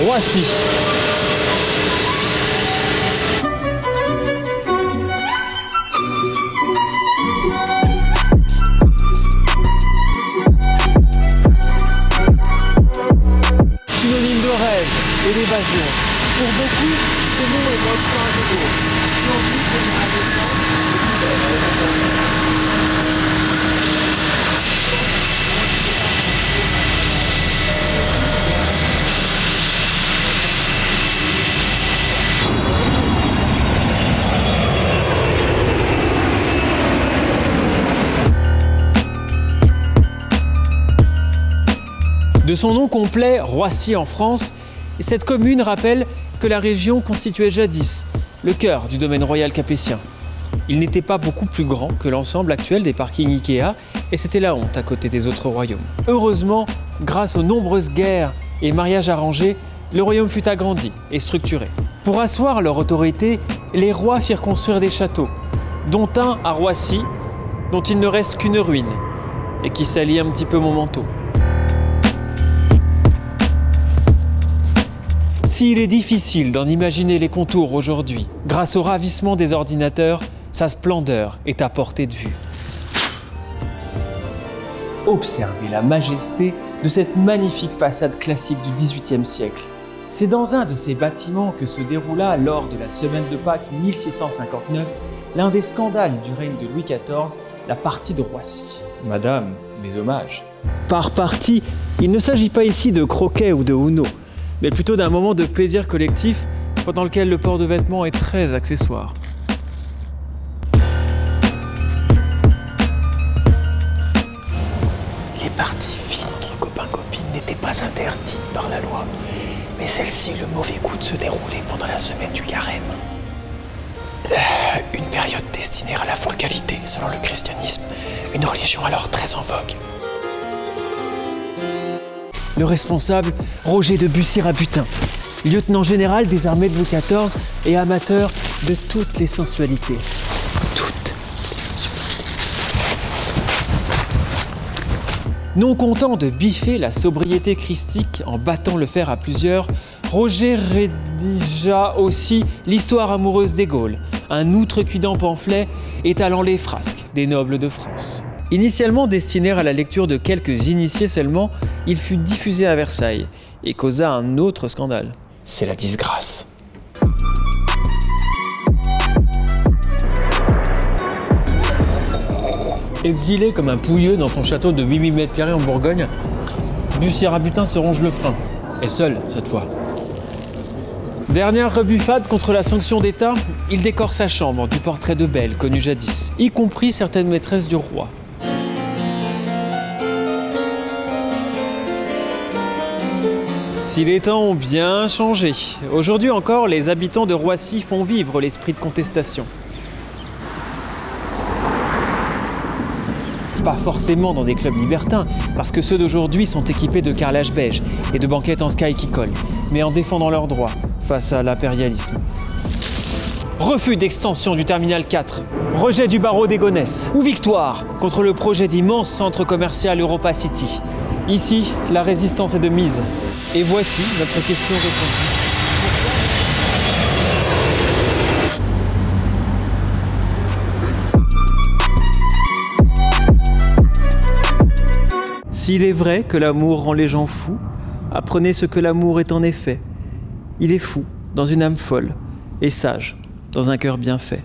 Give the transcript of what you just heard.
Roissy. Synonyme de rêve et d'évasion. Pour beaucoup, ce mot est votre de l'eau. Si on dit que c'est un De son nom complet, Roissy en France, cette commune rappelle que la région constituait jadis le cœur du domaine royal capétien. Il n'était pas beaucoup plus grand que l'ensemble actuel des parkings Ikea et c'était la honte à côté des autres royaumes. Heureusement, grâce aux nombreuses guerres et mariages arrangés, le royaume fut agrandi et structuré. Pour asseoir leur autorité, les rois firent construire des châteaux, dont un à Roissy, dont il ne reste qu'une ruine et qui salit un petit peu mon manteau. S'il est difficile d'en imaginer les contours aujourd'hui, grâce au ravissement des ordinateurs, sa splendeur est à portée de vue. Observez la majesté de cette magnifique façade classique du XVIIIe siècle. C'est dans un de ces bâtiments que se déroula lors de la semaine de Pâques 1659 l'un des scandales du règne de Louis XIV, la partie de Roissy. Madame, mes hommages. Par partie, il ne s'agit pas ici de croquet ou de Uno, mais plutôt d'un moment de plaisir collectif pendant lequel le port de vêtements est très accessoire. Les parties fines entre copains-copines n'étaient pas interdites par la loi, mais celle-ci eut le mauvais goût de se dérouler pendant la semaine du carême. Une période destinée à la frugalité selon le christianisme, une religion alors très en vogue. Le responsable, Roger de Bussy-Rabutin, lieutenant général des armées de Louis XIV et amateur de toutes les sensualités. Toutes. Non content de biffer la sobriété christique en battant le fer à plusieurs, Roger rédigea aussi l'histoire amoureuse des Gaules, un outrecuidant pamphlet étalant les frasques des nobles de France. Initialement destiné à la lecture de quelques initiés seulement, il fut diffusé à Versailles et causa un autre scandale. C'est la disgrâce. Exilé comme un pouilleux dans son château de 8000 m² en Bourgogne, Bussy-Rabutin se ronge le frein, et seul cette fois. Dernière rebuffade contre la sanction d'État, il décore sa chambre du portrait de belles connues jadis, y compris certaines maîtresses du roi. Si les temps ont bien changé, aujourd'hui encore, les habitants de Roissy font vivre l'esprit de contestation. Pas forcément dans des clubs libertins, parce que ceux d'aujourd'hui sont équipés de carrelage beige et de banquettes en sky qui collent, mais en défendant leurs droits face à l'impérialisme. Refus d'extension du terminal 4, rejet du barreau des Gonesse, ou victoire contre le projet d'immense centre commercial Europa City. Ici, la résistance est de mise. Et voici notre question répondue. S'il est vrai que l'amour rend les gens fous, apprenez ce que l'amour est en effet. Il est fou dans une âme folle et sage dans un cœur bien fait.